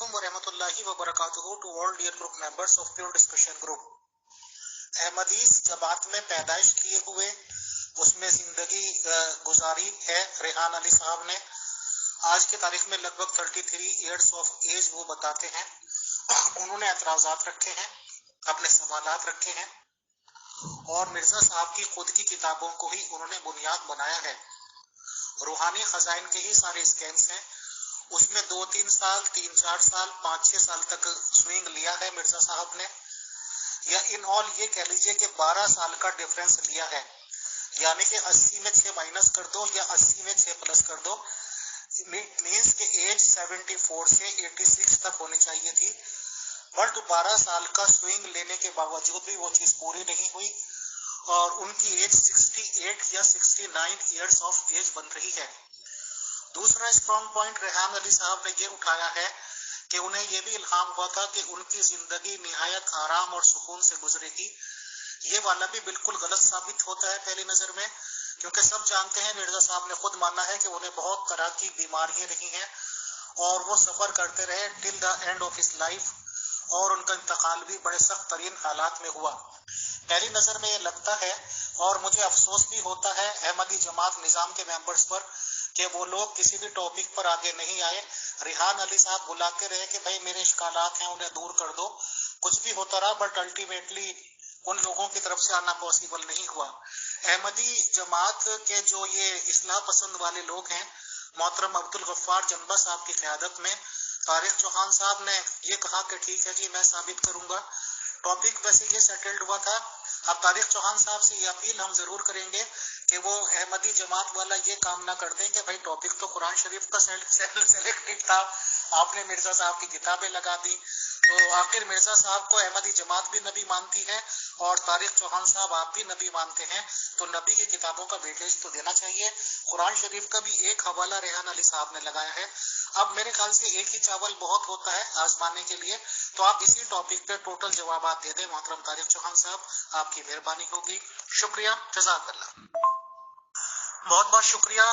Assalamualaikum warahmatullahi wabarakatuh to all dear group members of Pure Discussion Group। Ahmadis जमात में पैदाइश किए हुए उसमें जिंदगी गुजारी है रेहान अली साहब ने। आज की तारीख में लगभग 33 इयर्स ऑफ एज वो बताते हैं। उन्होंने एतराजात रखे हैं, अपने सवालात रखे हैं और मिर्जा साहब की खुद की किताबों को ही उन्होंने बुनियाद बनाया है। रूहानी खजाइन के ही सारे स्कैम्स हैं, उसमें 2-3 साल 3-4 साल 5-6 साल तक स्विंग लिया है मिर्जा साहब ने, या इन ऑल ये कह लीजिए कि 12 साल का डिफरेंस लिया है। यानी कि 80 में 6 माइनस कर दो या 80 में 6 प्लस कर दो, मीन्स के एज 74 से 86 तक होनी चाहिए थी। बट 12 साल का स्विंग लेने के बावजूद भी वो चीज पूरी नहीं हुई और उनकी एज 68 या 69 इयर्स ऑफ एज बन रही है। दूसरा स्ट्रॉन्ग पॉइंट रेहान अली साहब ने ये उठाया है कि उन्हें यह भी इल्हाम हुआ था कि उनकी जिंदगी निहायत आराम और सुकून से गुजरेगी। ये वाला भी बिल्कुल गलत साबित होता है पहली नजर में, क्योंकि सब जानते हैं मिर्जा साहब ने खुद माना है कि उन्हें बहुत तरह की बीमारियां रही हैं और वो सफर करते रहे till the end of his life और उनका इंतकाल भी बड़े सख्त तरीन हालात में हुआ। पहली नजर में ये लगता है और मुझे अफसोस भी होता है अहमदी जमात निजाम के मेंबर्स पर कि वो लोग किसी भी टॉपिक पर आगे नहीं आए। रेहान अली साहब बुलाते रहे कि भाई मेरे शिकालात हैं उन्हें दूर कर दो, कुछ भी होता रहा, बट अल्टीमेटली उन लोगों की तरफ से आना पॉसिबल नहीं हुआ। अहमदी जमात के जो ये इस्लाह पसंद वाले लोग हैं, मोहतरम अब्दुल गफ्फार जनबा साहब की क़यादत में तारिक चौहान साहब ने ये कहा कि ठीक है जी मैं साबित करूंगा। टॉपिक वैसे ये सेटल्ड हुआ था। अब तारिक चौहान साहब से ये अपील हम जरूर करेंगे कि वो अहमदी जमात वाला ये काम ना कर दें कि भाई टॉपिक तो कुरान शरीफ का सेलेक्टेड था, आपने मिर्जा साहब की किताबें लगा दी। तो आखिर मिर्जा साहब को अहमदी जमात भी नबी मानती है और तारिक चौहान साहब आप भी नबी मानते हैं, तो नबी की किताबों का वेटेज तो देना चाहिए। कुरान शरीफ का भी एक हवाला रेहान अली साहब ने लगाया है। अब मेरे ख्याल से एक ही चावल बहुत होता है आजमाने के लिए, तो आप इसी टॉपिक पे टोटल जवाब दे दें मोहतरम तारिक चौहान साहब, आपकी मेहरबानी होगी। शुक्रिया, जज़ाकल्लाह। बहुत बहुत शुक्रिया,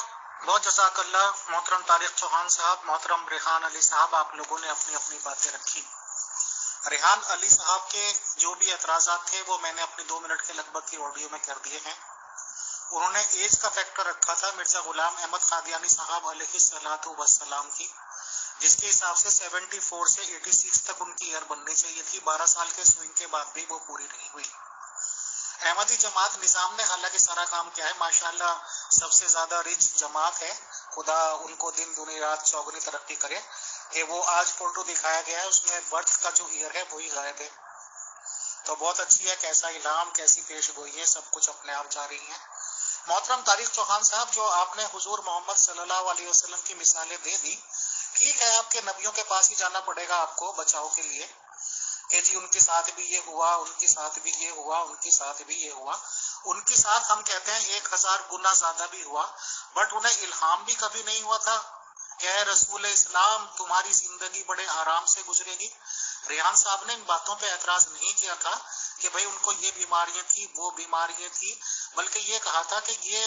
बहुत जज़ाकल्लाह मोहतरम तारिक चौहान साहब, मोहतरम रेहान अली साहब, आप लोगों ने अपनी अपनी बातें रखी। रेहान अली साहब के जो भी एतराजात थे वो मैंने अपनी 2 मिनट के लगभग की ऑडियो में कर दिए हैं। उन्होंने एज का फैक्टर रखा था मिर्जा गुलाम अहमद कादियानी साहब अलैहिस्सलातु वस्सलाम की, जिसके हिसाब से 74 से 86 तक उनकी ईयर बननी चाहिए थी। 12 साल के स्विंग के बाद भी वो पूरी नहीं हुई। अहमदी जमात निजाम ने हालांकि सारा काम किया है, माशाल्लाह सबसे ज्यादा रिच जमात है, खुदा उनको दिन दुनी रात चौगुनी तरक्की करे। कि वो आज फोटो दिखाया गया है उसमें बर्थ का जो ईयर है वही गायब है, तो बहुत अच्छी है। कैसा इल्हाम, कैसी पेश गोई है, सब कुछ अपने आप जा रही है। मोहतरम तारिक चौहान साहब, जो आपने हुजूर मोहम्मद सल्लल्लाहु अलैहि वसल्लम की मिसालें दे दी, ठीक है आपके नबियों के पास ही जाना पड़ेगा आपको बचाव के लिए कि जी उनके साथ भी ये हुआ, उनके साथ भी ये हुआ, उनके साथ भी ये हुआ। उनके साथ हम कहते हैं 1000 गुना ज्यादा भी हुआ, बट उन्हें इल्हाम भी कभी नहीं हुआ था कि रसूल इस्लाम तुम्हारी जिंदगी बड़े आराम से गुजरेगी। रेहान साहब ने इन बातों पे एतराज नहीं किया था कि भाई उनको ये बीमारियां थी, वो बीमारियां थी, बल्कि ये कहा था कि ये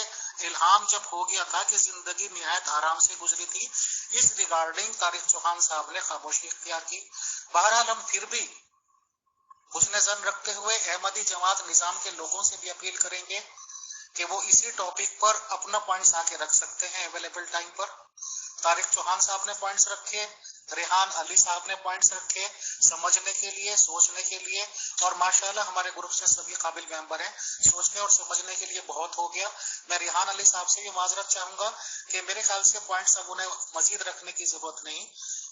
इल्हाम जब हो गया था कि जिंदगी निहायत आराम से गुजरी थी, इस रिगार्डिंग तारिक चौहान साहब ने खामोशी इख्तियार की। बहरहाल हम फिर भी उसने जन रखते हुए अहमदी जमात निजाम के लोगों से भी अपील करेंगे कि वो इसी टॉपिक पर अपना पॉइंट्स आके रख सकते हैं अवेलेबल टाइम पर। तारिक चौहान साहब ने पॉइंट्स रखे, रेहान अली साहब ने पॉइंट्स रखे, समझने के लिए, सोचने के लिए, और माशाल्लाह हमारे ग्रुप से सभी काबिल मेंबर हैं, सोचने और समझने के लिए बहुत हो गया। मैं रेहान अली साहब से भी माजरत चाहूंगा कि मेरे ख्याल से पॉइंट्स अब उन्हें मजीद रखने की जरूरत नहीं,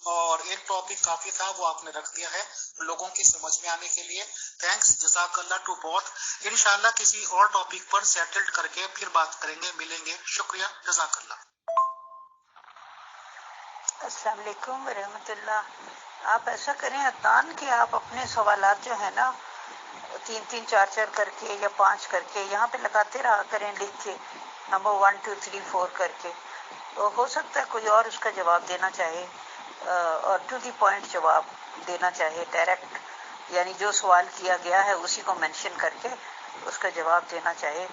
और एक टॉपिक काफी था वो आपने रख दिया है लोगों की समझ में आने के लिए। थैंक्स, जज़ाकल्लाह टू बोथ। इंशाल्लाह किसी और टॉपिक पर सेटल्ड करके फिर बात करेंगे, मिलेंगे। शुक्रिया, जज़ाकल्लाह। अस्सलाम वालेकुम रहमतुल्लाह। आप ऐसा करें अदनान कि आप अपने सवालात जो है ना 3-3, 4-4 करके या 5 करके यहाँ पे लगाते रहा करें, लिख के नंबर 1, 2, 3, 4 करके, तो हो सकता है कोई और उसका जवाब देना चाहे और टू दी पॉइंट जवाब देना चाहे, डायरेक्ट, यानी जो सवाल किया गया है उसी को मेंशन करके उसका जवाब देना चाहे।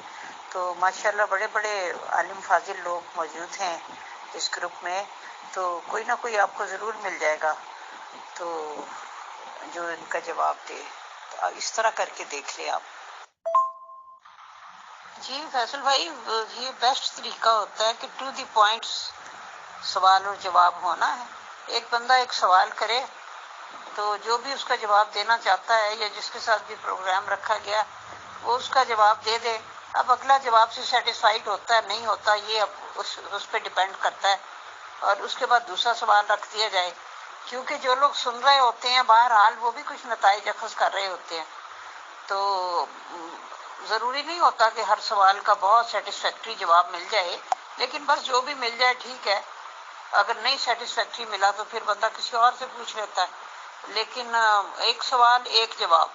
तो माशाल्लाह बड़े बड़े आलिम फाजिल लोग मौजूद हैं इस ग्रुप में, तो कोई ना कोई आपको ज़रूर मिल जाएगा तो जो इनका जवाब दे, तो इस तरह करके देख ले आप। जी फैसल भाई, ये बेस्ट तरीका होता है कि टू द पॉइंट्स सवाल और जवाब होना है। एक बंदा एक सवाल करे तो जो भी उसका जवाब देना चाहता है या जिसके साथ भी प्रोग्राम रखा गया वो उसका जवाब दे दे। अब अगला जवाब से सेटिस्फाइड होता है नहीं होता, ये अब उस पर डिपेंड करता है, और उसके बाद दूसरा सवाल रख दिया जाए, क्योंकि जो लोग सुन रहे होते हैं बहरहाल वो भी कुछ नताइज अखज़ कर रहे होते हैं। तो जरूरी नहीं होता कि हर सवाल का बहुत सेटिस्फैक्ट्री जवाब मिल जाए, लेकिन बस जो भी मिल जाए ठीक है। अगर नहीं सेटिस्फैक्ट्री मिला तो फिर बंदा किसी और से पूछ लेता है। लेकिन एक सवाल एक जवाब,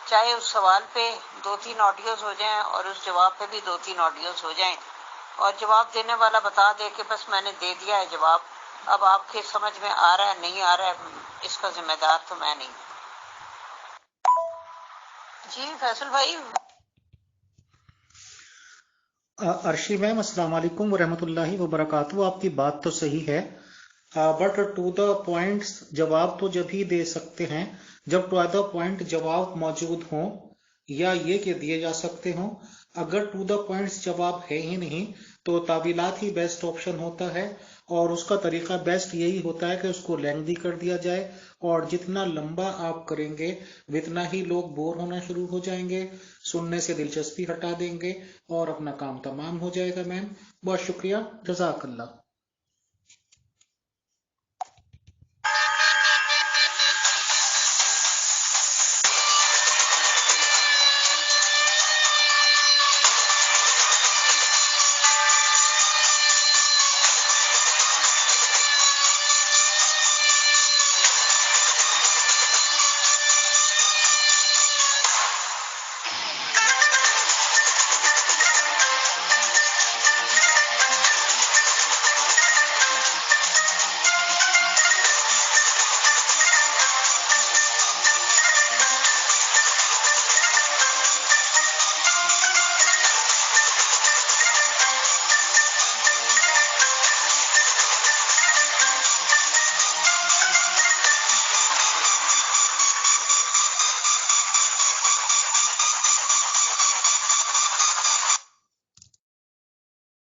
चाहे उस सवाल पे 2-3 ऑडियोज हो जाएं और उस जवाब पे भी 2-3 ऑडियोज हो जाएं, और जवाब देने वाला बता दे कि बस मैंने दे दिया है जवाब, अब आपके समझ में आ रहा है नहीं आ रहा है, इसका जिम्मेदार तो मैं नहीं। जी फैसल भाई। अर्शी मैम, अस्सलाम वालेकुम वरहमतुल्लाहि वबरकातुहू। आपकी बात तो सही है, बट टू द पॉइंट्स जवाब तो जब ही दे सकते हैं जब टू द पॉइंट जवाब मौजूद हो, या ये कि दिए जा सकते हो। अगर टू द पॉइंट्स जवाब है ही नहीं तो तावीलात ही बेस्ट ऑप्शन होता है, और उसका तरीका बेस्ट यही होता है कि उसको लेंथी कर दिया जाए, और जितना लंबा आप करेंगे उतना ही लोग बोर होना शुरू हो जाएंगे, सुनने से दिलचस्पी हटा देंगे और अपना काम तमाम हो जाएगा। मैम बहुत शुक्रिया, जज़ाकल्लाह।